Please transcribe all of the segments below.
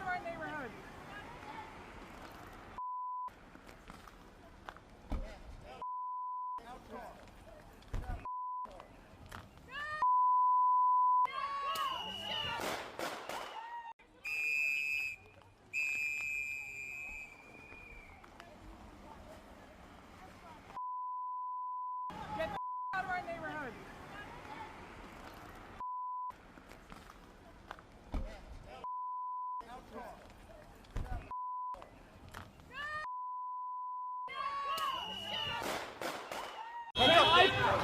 our neighborhood. Get the out of our neighborhood.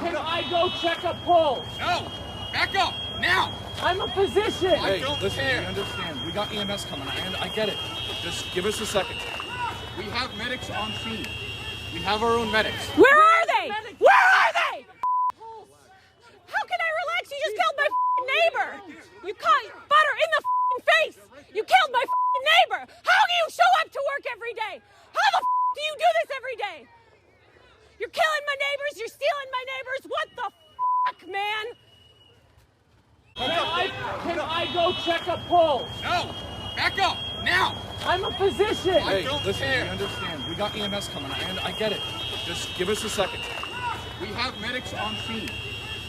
Can I go check a pulse? No! Back up! Now! I'm a physician! I don't listen, care. we understand. We got EMS coming, and I get it. Just give us a second. We have medics on scene. We have our own medics. Where are they? Where are they? How can I relax? You just killed my neighbor. You caught butter in the face. You killed my neighbor. How do you show up to work every day? How the do you do this every day? You're killing my neighbors. You're stealing my neighbors. What the man? Can I go check a pulse? No! Back up! Now! I'm a physician! I don't listen, care. we understand. We got EMS coming, and I get it. Just give us a second. We have medics on scene.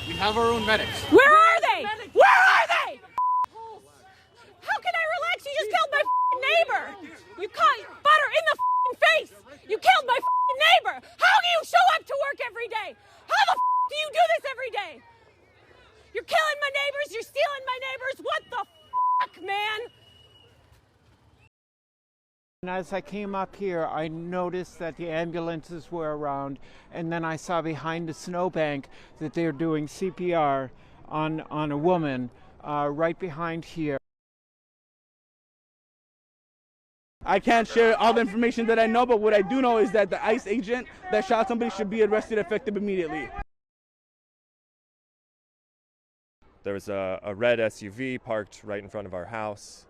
We have our own medics. Where are they? Where are they? How can I relax? You just killed my neighbor. You caught butter in the face. You killed my neighbor. How do you show up to work every day? How the do you do this every day? You're killing my neighbors. You're stealing my neighbors. What the man? And as I came up here, I noticed that the ambulances were around, and then I saw behind the snowbank that they're doing CPR on a woman right behind here. I can't share all the information that I know, but what I do know is that the ICE agent that shot somebody should be arrested effective immediately. There was a red SUV parked right in front of our house.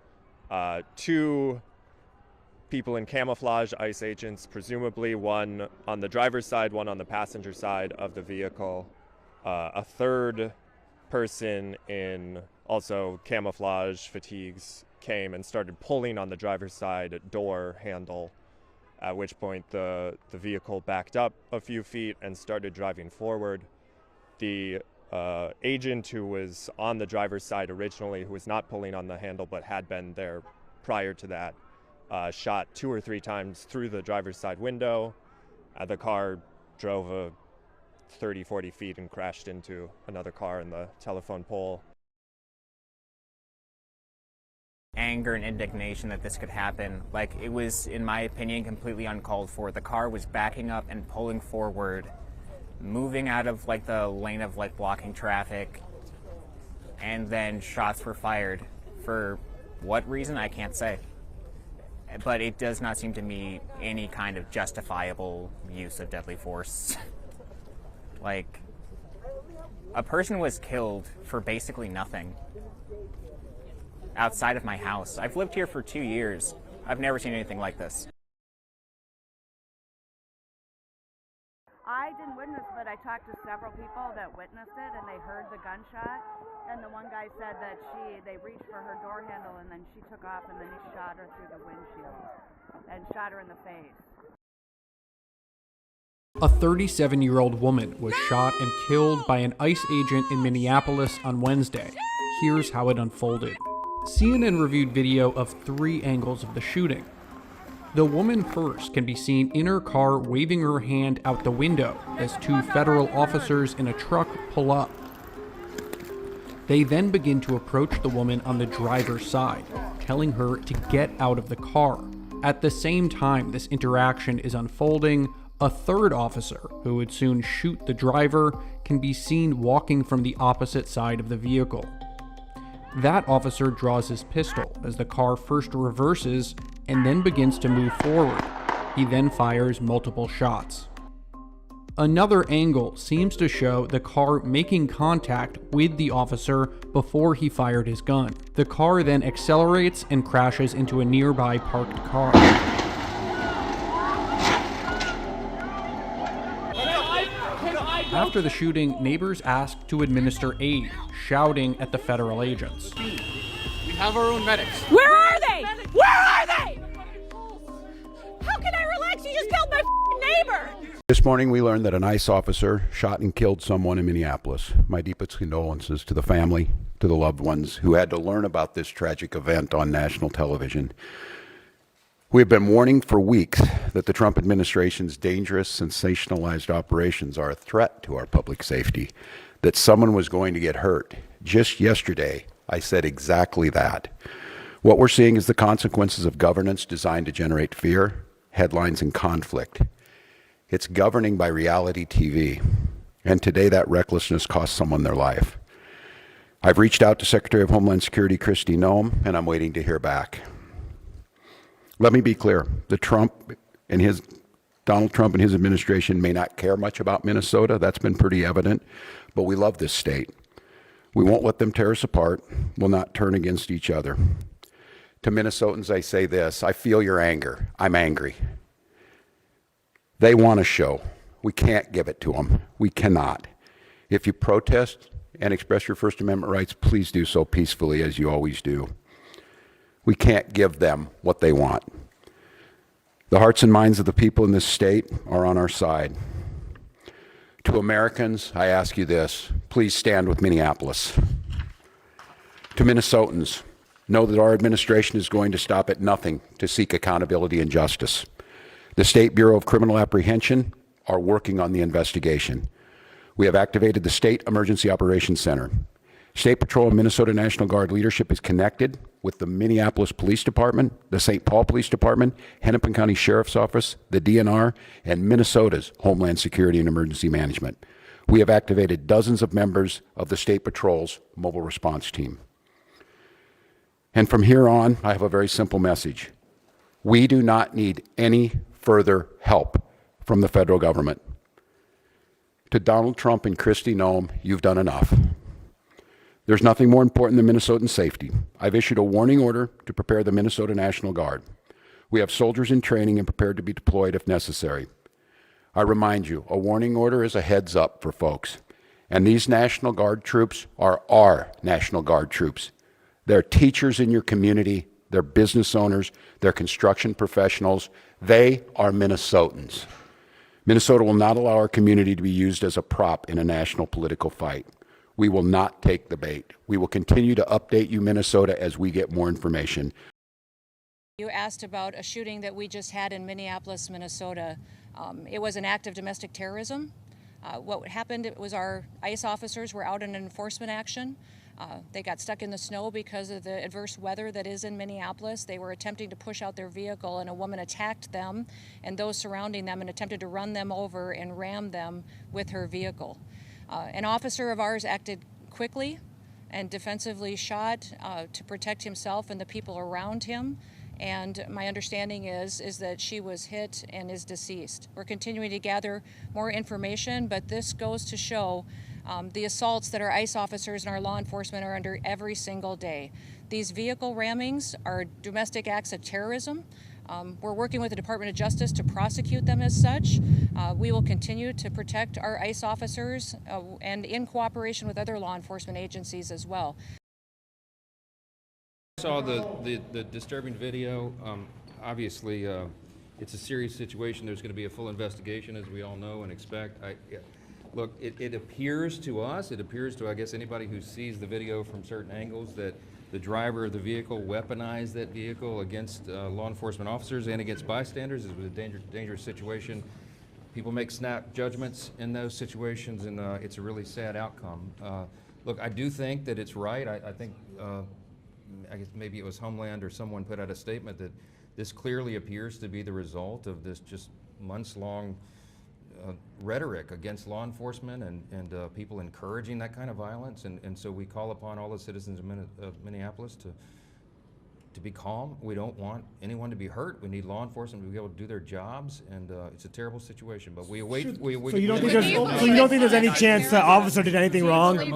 Two people in camouflage, ICE agents, presumably one on the driver's side, one on the passenger side of the vehicle. A third person in also camouflage fatigues came and started pulling on the driver's side door handle, at which point the vehicle backed up a few feet and started driving forward. The agent who was on the driver's side originally, who was not pulling on the handle but had been there prior to that, shot 2 or 3 times through the driver's side window. The car drove a 30-40 feet and crashed into another car in the telephone pole. Anger and indignation that this could happen. Like, it was, in my opinion, completely uncalled for. The car was backing up and pulling forward, moving out of like the lane of like blocking traffic, and then shots were fired. For what reason, I can't say. But it does not seem to me any kind of justifiable use of deadly force. Like, a person was killed for basically nothing outside of my house. I've lived here for 2 years. I've never seen anything like this. I didn't witness, but I talked to several people that witnessed it, and they heard the gunshot. And the one guy said that they reached for her door handle, and then she took off, and then he shot her through the windshield and shot her in the face. A 37-year-old woman was shot and killed by an ICE agent in Minneapolis on Wednesday. Here's how it unfolded. CNN reviewed video of 3 angles of the shooting. The woman first can be seen in her car waving her hand out the window as 2 federal officers in a truck pull up. They then begin to approach the woman on the driver's side, telling her to get out of the car. At the same time this interaction is unfolding, a third officer, who would soon shoot the driver, can be seen walking from the opposite side of the vehicle. That officer draws his pistol as the car first reverses and then begins to move forward. He then fires multiple shots. Another angle seems to show the car making contact with the officer before he fired his gun. The car then accelerates and crashes into a nearby parked car. After the shooting, neighbors asked to administer aid, shouting at the federal agents. We have our own medics. Where are they? Where This morning we learned that an ICE officer shot and killed someone in Minneapolis. My deepest condolences to the family, to the loved ones who had to learn about this tragic event on national television. We have been warning for weeks that the Trump administration's dangerous, sensationalized operations are a threat to our public safety, that someone was going to get hurt. Just yesterday, I said exactly that. What we're seeing is the consequences of governance designed to generate fear, headlines, and conflict. It's governing by reality TV, and today that recklessness cost someone their life. I've reached out to Secretary of Homeland Security Kristi Noem, and I'm waiting to hear back. Let me be clear, Donald Trump and his administration may not care much about Minnesota. That's been pretty evident, but we love this state. We won't let them tear us apart. We'll not turn against each other. To Minnesotans, I say this: I feel your anger. I'm angry. They want a show. We can't give it to them. We cannot. If you protest and express your First Amendment rights, please do so peacefully, as you always do. We can't give them what they want. The hearts and minds of the people in this state are on our side. To Americans, I ask you this: please stand with Minneapolis. To Minnesotans, know that our administration is going to stop at nothing to seek accountability and justice. The State Bureau of Criminal Apprehension are working on the investigation. We have activated the State Emergency Operations Center. State Patrol and Minnesota National Guard leadership is connected with the Minneapolis Police Department, the St. Paul Police Department, Hennepin County Sheriff's Office, the DNR, and Minnesota's Homeland Security and Emergency Management. We have activated dozens of members of the State Patrol's mobile response team. And from here on, I have a very simple message. We do not need any further help from the federal government. To Donald Trump and Kristi Noem, you've done enough. There's nothing more important than Minnesotan safety. I've issued a warning order to prepare the Minnesota National Guard. We have soldiers in training and prepared to be deployed if necessary. I remind you, a warning order is a heads up for folks. And these National Guard troops are our National Guard troops. They're teachers in your community, they're business owners, they're construction professionals. They are Minnesotans. Minnesota will not allow our community to be used as a prop in a national political fight. We will not take the bait. We will continue to update you, Minnesota, as we get more information. You asked about a shooting that we just had in Minneapolis, Minnesota. It was an act of domestic terrorism. What happened was our ICE officers were out in an enforcement action. They got stuck in the snow because of the adverse weather that is in Minneapolis. They were attempting to push out their vehicle, and a woman attacked them and those surrounding them and attempted to run them over and ram them with her vehicle. An officer of ours acted quickly and defensively shot to protect himself and the people around him. And my understanding is that she was hit and is deceased. We're continuing to gather more information, but this goes to show the assaults that our ICE officers and our law enforcement are under every single day. These vehicle rammings are domestic acts of terrorism. We're working with the Department of Justice to prosecute them as such. We will continue to protect our ICE officers and in cooperation with other law enforcement agencies as well. I saw the disturbing video. Obviously, it's a serious situation. There's going to be a full investigation, as we all know and expect. Look, it appears to us, I guess, anybody who sees the video from certain angles, that the driver of the vehicle weaponized that vehicle against law enforcement officers and against bystanders. It was a dangerous situation. People make snap judgments in those situations, and it's a really sad outcome. Look, I do think that it's right. I think, I guess maybe it was Homeland or someone put out a statement that this clearly appears to be the result of this just months-long rhetoric against law enforcement and people encouraging that kind of violence. And so we call upon all the citizens of Minneapolis to be calm. We don't want anyone to be hurt. We need law enforcement to be able to do their jobs, and it's a terrible situation. But we await. So you don't think there's any chance the officer did anything wrong? You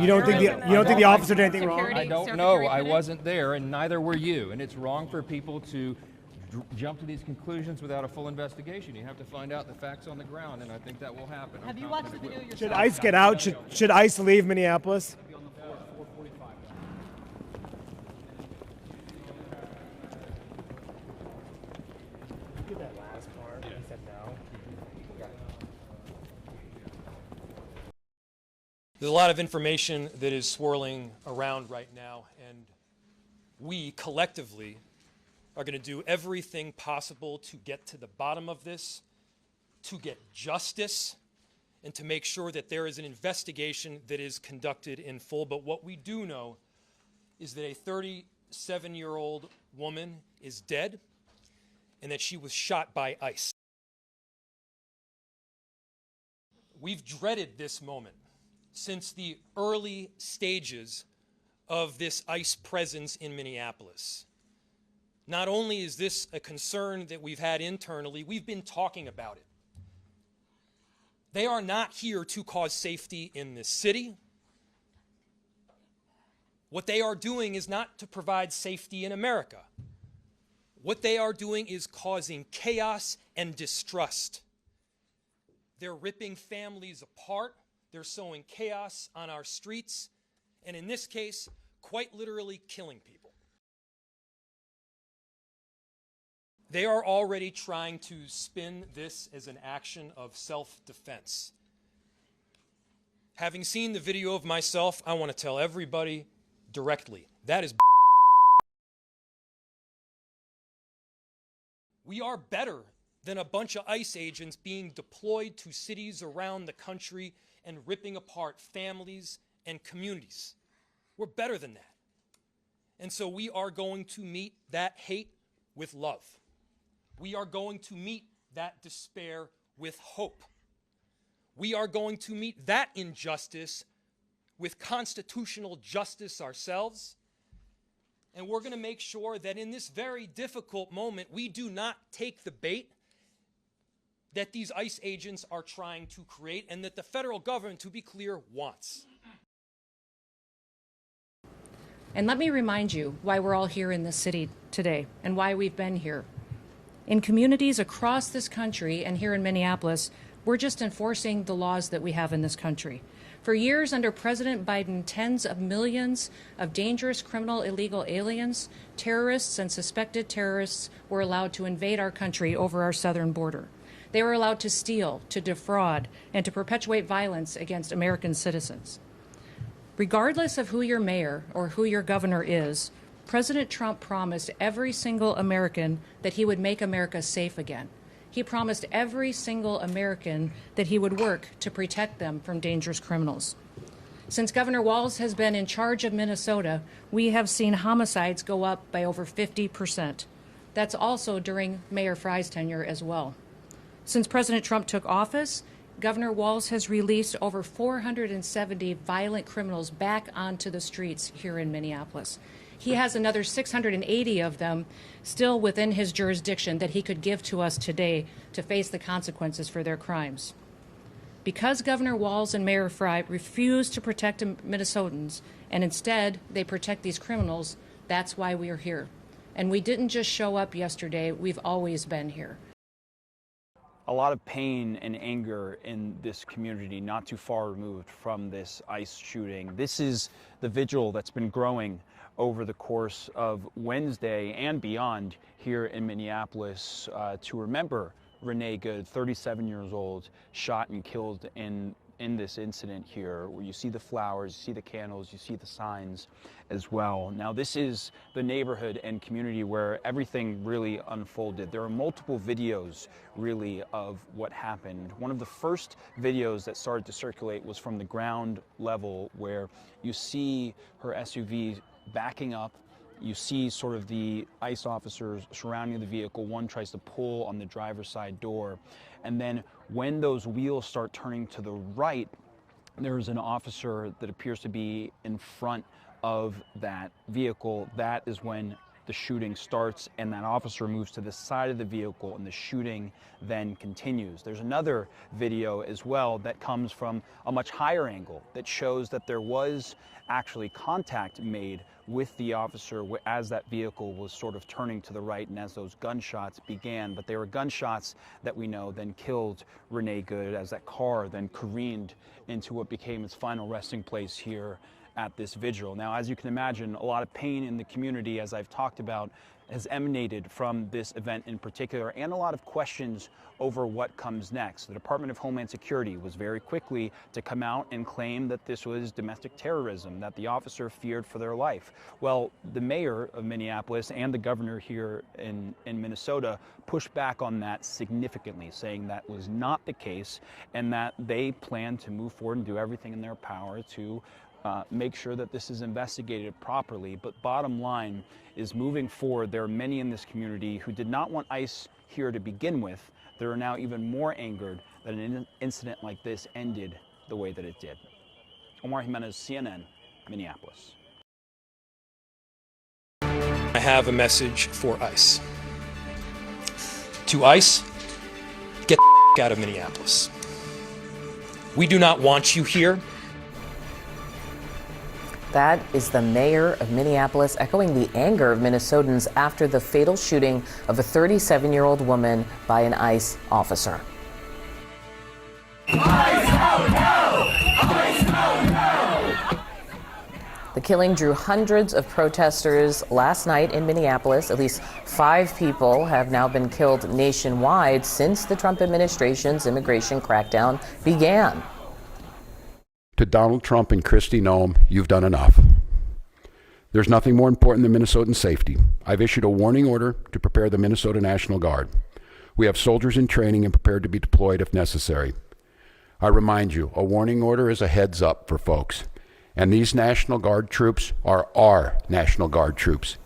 don't think the officer did anything wrong? I don't know. I wasn't there, and neither were you. And it's wrong for people to jump to these conclusions without a full investigation. You have to find out the facts on the ground, and I think that will happen. Have you watched the video yourself? Should ICE get out? Should ICE leave Minneapolis? There's a lot of information that is swirling around right now, and we collectively are going to do everything possible to get to the bottom of this, to get justice, and to make sure that there is an investigation that is conducted in full. But what we do know is that a 37-year-old woman is dead and that she was shot by ICE. We've dreaded this moment since the early stages of this ICE presence in Minneapolis. Not only is this a concern that we've had internally, we've been talking about it. They are not here to cause safety in this city. What they are doing is not to provide safety in America. What they are doing is causing chaos and distrust. They're ripping families apart. They're sowing chaos on our streets, and in this case, quite literally killing people. They are already trying to spin this as an action of self-defense. Having seen the video of myself, I want to tell everybody directly, that is we are better than a bunch of ICE agents being deployed to cities around the country and ripping apart families and communities. We're better than that. And so we are going to meet that hate with love. We are going to meet that despair with hope. We are going to meet that injustice with constitutional justice ourselves. And we're going to make sure that in this very difficult moment, we do not take the bait that these ICE agents are trying to create and that the federal government, to be clear, wants. And let me remind you why we're all here in this city today and why we've been here. In communities across this country and here in Minneapolis, we're just enforcing the laws that we have in this country. For years under President Biden, tens of millions of dangerous criminal illegal aliens, terrorists, and suspected terrorists were allowed to invade our country over our southern border. They were allowed to steal, to defraud, and to perpetuate violence against American citizens. Regardless of who your mayor or who your governor is, President Trump promised every single American that he would make America safe again. He promised every single American that he would work to protect them from dangerous criminals. Since Governor Walz has been in charge of Minnesota, we have seen homicides go up by over 50%. That's also during Mayor Frye's tenure as well. Since President Trump took office, Governor Walz has released over 470 violent criminals back onto the streets here in Minneapolis. He has another 680 of them still within his jurisdiction that he could give to us today to face the consequences for their crimes. Because Governor Walz and Mayor Frye refuse to protect Minnesotans, and instead they protect these criminals, that's why we are here. And we didn't just show up yesterday, we've always been here. A lot of pain and anger in this community, not too far removed from this ICE shooting. This is the vigil that's been growing over the course of Wednesday and beyond here in Minneapolis to remember Renee Good, 37 years old, shot and killed in this incident here, where you see the flowers, you see the candles, you see the signs as well. Now, this is the neighborhood and community where everything really unfolded. There are multiple videos, really, of what happened. One of the first videos that started to circulate was from the ground level, where you see her SUV backing up. You see sort of the ICE officers surrounding the vehicle. One tries to pull on the driver's side door. And then when those wheels start turning to the right, there's an officer that appears to be in front of that vehicle. That is when the shooting starts, and that officer moves to the side of the vehicle, and the shooting then continues. There's another video as well that comes from a much higher angle that shows that there was actually contact made with the officer as that vehicle was sort of turning to the right and as those gunshots began. But they were gunshots that we know then killed Renee Good as that car then careened into what became its final resting place here at this vigil. Now, as you can imagine, a lot of pain in the community, as I've talked about, has emanated from this event in particular, and a lot of questions over what comes next. The Department of Homeland Security was very quickly to come out and claim that this was domestic terrorism, that the officer feared for their life. Well, the mayor of Minneapolis and the governor here in Minnesota pushed back on that significantly, saying that was not the case and that they plan to move forward and do everything in their power to make sure that this is investigated properly. But bottom line is, moving forward, there are many in this community who did not want ICE here to begin with. They are now even more angered that an incident like this ended the way that it did. Omar Jimenez, CNN, Minneapolis. I have a message for ICE. To ICE, get the out of Minneapolis. We do not want you here. That is the mayor of Minneapolis echoing the anger of Minnesotans after the fatal shooting of a 37-year-old woman by an ICE officer. ICE out now! ICE out now! The killing drew hundreds of protesters last night in Minneapolis. At least 5 people have now been killed nationwide since the Trump administration's immigration crackdown began. To Donald Trump and Kristi Noem, you've done enough. There's nothing more important than Minnesotan safety. I've issued a warning order to prepare the Minnesota National Guard. We have soldiers in training and prepared to be deployed if necessary. I remind you, a warning order is a heads up for folks. And these National Guard troops are our National Guard troops.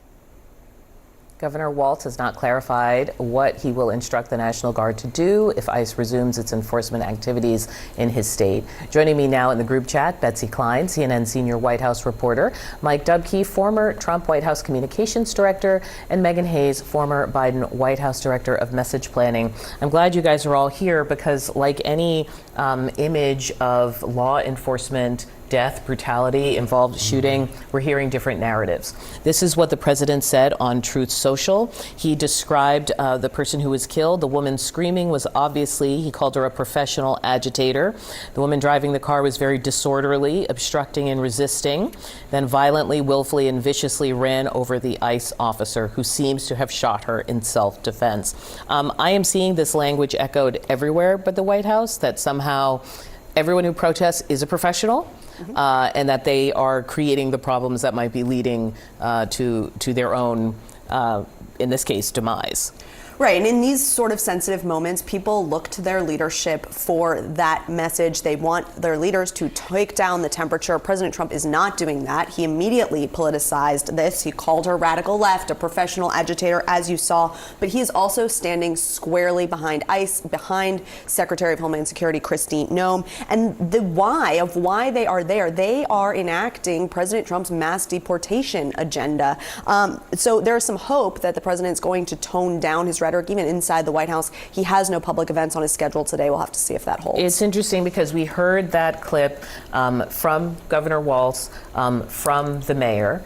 Governor Walz has not clarified what he will instruct the National Guard to do if ICE resumes its enforcement activities in his state. Joining me now in the group chat, Betsy Klein, CNN senior White House reporter, Mike Dubke, former Trump White House communications director, and Megan Hayes, former Biden White House director of message planning. I'm glad you guys are all here because, like any image of law enforcement death, brutality, involved shooting, we're hearing different narratives. This is what the president said on Truth Social. He described the person who was killed. The woman screaming was obviously, he called her a professional agitator. The woman driving the car was very disorderly, obstructing and resisting, then violently, willfully, and viciously ran over the ICE officer who seems to have shot her in self-defense. I am seeing this language echoed everywhere but the White House, that somehow everyone who protests is a professional. And that they are creating the problems that might be leading to their own, in this case, demise. Right, and in these sort of sensitive moments, people look to their leadership for that message. They want their leaders to take down the temperature. President Trump is not doing that. He immediately politicized this. He called her radical left, a professional agitator, as you saw. But he is also standing squarely behind ICE, behind Secretary of Homeland Security Kristi Noem. And the why they are there, they are enacting President Trump's mass deportation agenda. So there's some hope that the president's going to tone down his rhetoric, even inside the White House. He has no public events on his schedule today. We'll have to see if that holds. It's interesting because we heard that clip from Governor Walz, from the mayor.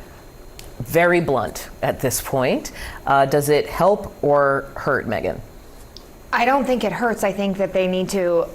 Very blunt at this point. Does it help or hurt, Megan? I don't think it hurts. I think that they need to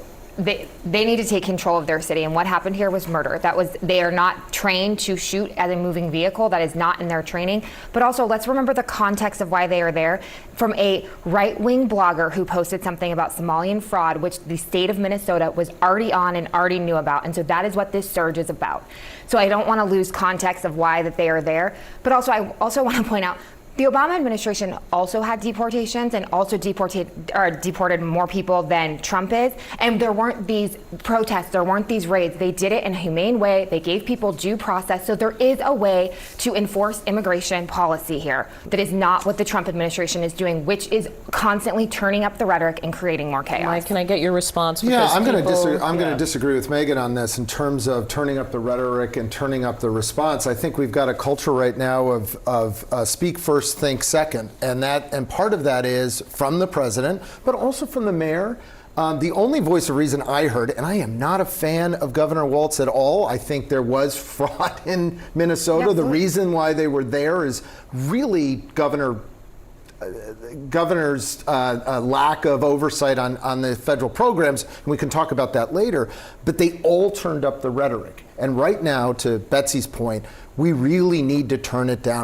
take control of their city, and what happened here was murder. They are not trained to shoot at a moving vehicle. That is not in their training. But also, let's remember the context of why they are there. From a right-wing blogger who posted something about Somalian fraud, which the state of Minnesota was already on and already knew about. And so that is what this surge is about. So I don't want to lose context of why that they are there. But also, I also want to point out, the Obama administration also had deportations and also deported more people than Trump is. And there weren't these protests, there weren't these raids. They did it in a humane way. They gave people due process. So there is a way to enforce immigration policy here. That is not what the Trump administration is doing, which is constantly turning up the rhetoric and creating more chaos. Mike, can I get your response? Yeah, I'm going to disagree with Megan on this in terms of turning up the rhetoric and turning up the response. I think we've got a culture right now of speak first, think second, and part of that is from the president, but also from the mayor. The only voice of reason I heard, and I am not a fan of Governor Walz at all. I think there was fraud in Minnesota. Yeah, the reason why they were there is really governor's lack of oversight on the federal programs, and we can talk about that later. But they all turned up the rhetoric. And right now, to Betsy's point, we really need to turn it down.